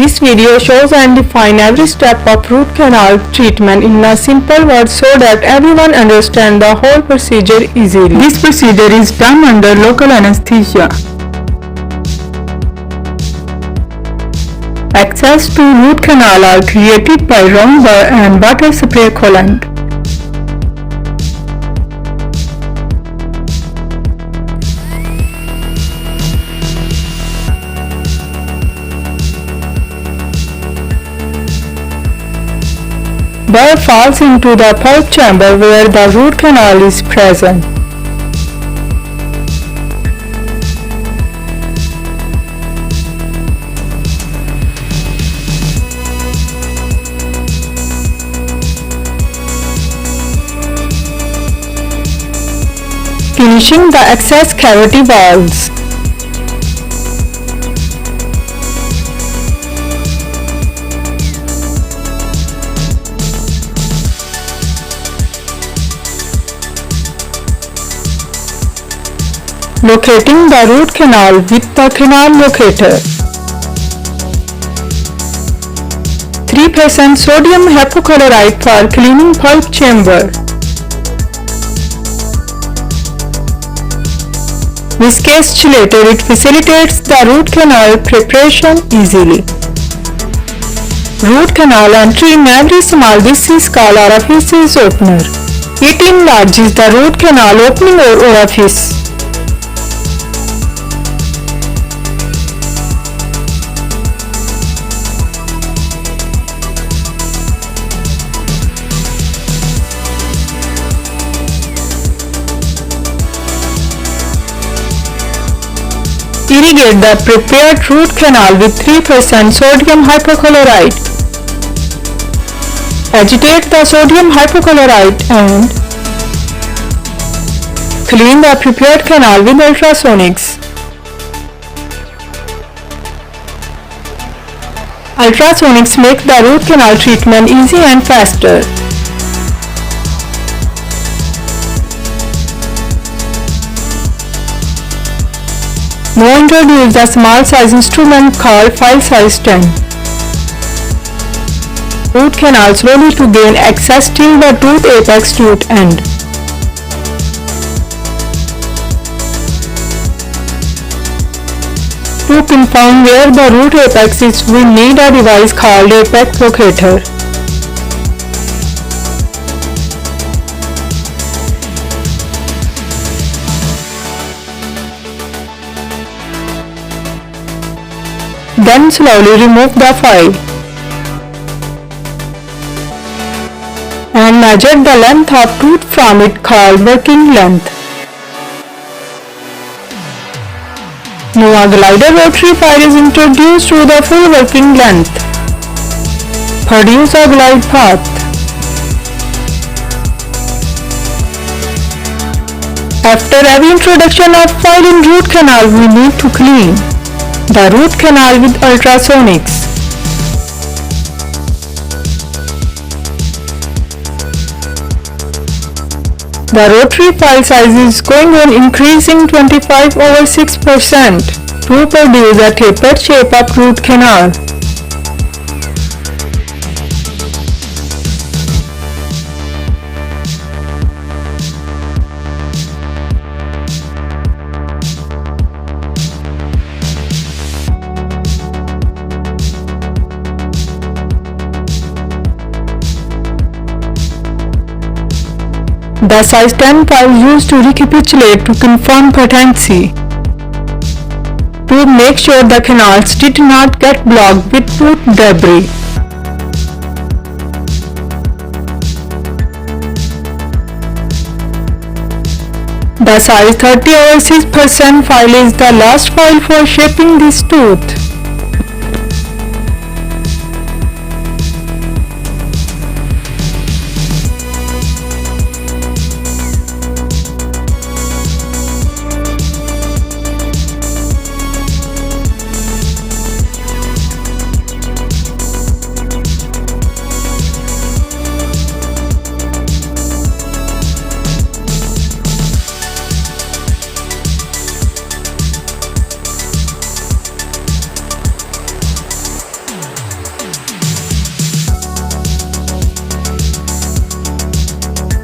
This video shows and defines every step of root canal treatment in a simple word so that everyone understands the whole procedure easily. This procedure is done under local anesthesia. Access to root canal are created by round bar and water spray coolant. Burr falls into the pulp chamber where the root canal is present. Finishing the excess cavity walls. Locating the root canal with the canal locator. 3% sodium hypochlorite for cleaning pulp chamber. Viscous chelator, it facilitates the root canal preparation easily. Root canal entry in every small, this is called orifice opener. It enlarges the root canal opening or orifice. Irrigate the prepared root canal with 3% sodium hypochlorite. Agitate the sodium hypochlorite and clean the prepared canal with ultrasonics. Ultrasonics make the root canal treatment easy and faster. Now introduce the small size instrument called file size 10. Root canal slowly to gain access till the tooth apex tooth end. To confirm where the root apex is, we need a device called apex locator. Then slowly remove the file and measure the length of tooth from it called working length. Now a glider rotary file is introduced to the full working length. Produce a glide path. After every introduction of file in root canal, we need to clean the root canal with ultrasonics. The rotary file size is going on increasing 25/6% to produce a tapered shape of root canal. The size 10 file used to recapitulate to confirm patency. To make sure the canals did not get blocked with tooth debris. The size 30/6% file is the last file for shaping this tooth.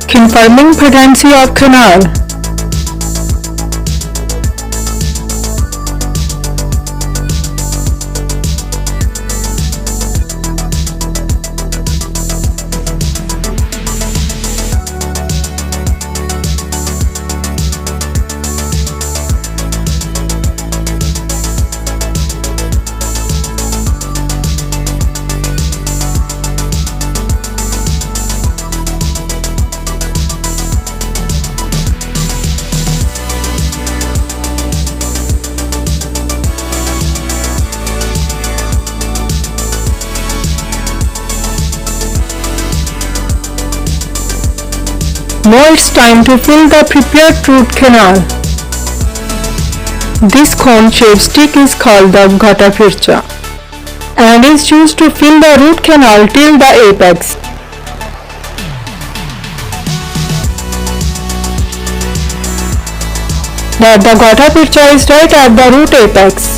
confirming patency of canal. Now it's time to fill the prepared root canal. This cone-shaped stick is called the prct and is used to fill the root canal till the apex. The prct is right at the root apex.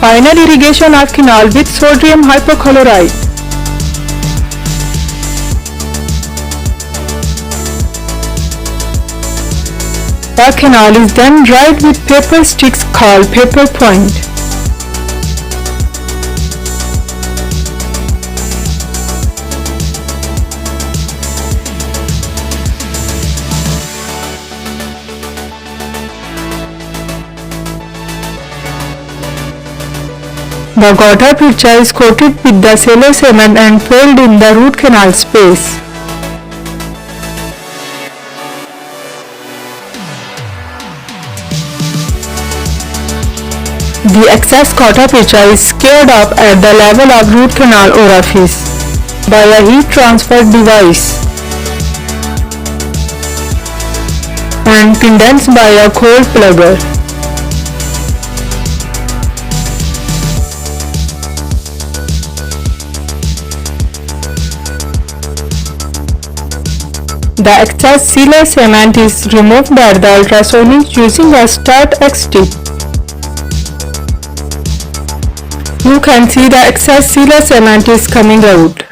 Final irrigation of canal with sodium hypochlorite. The canal is then dried with paper sticks called paper point. The prct is coated with the cello cement and filled in the root canal space. The excess prct is scaled up at the level of root canal orifice by a heat transfer device and condensed by a cold plugger. The excess sealer cement is removed at the ultrasonic using a StartXT. You can see the excess sealer cement is coming out.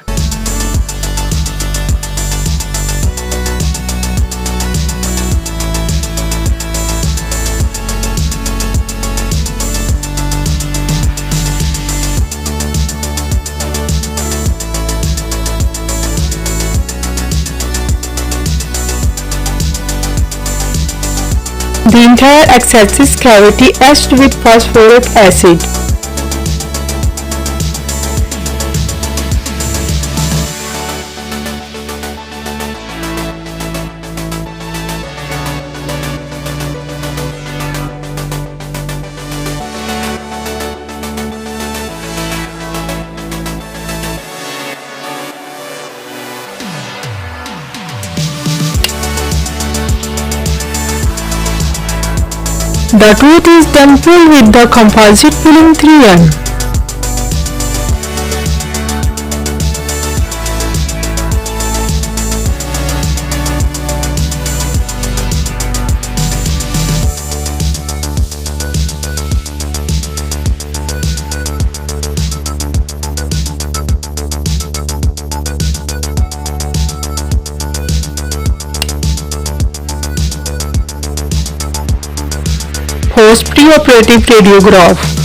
The entire excess cavity etched with phosphoric acid. The tooth is then pulled with the composite pulling 3M. Post-preoperative radiograph.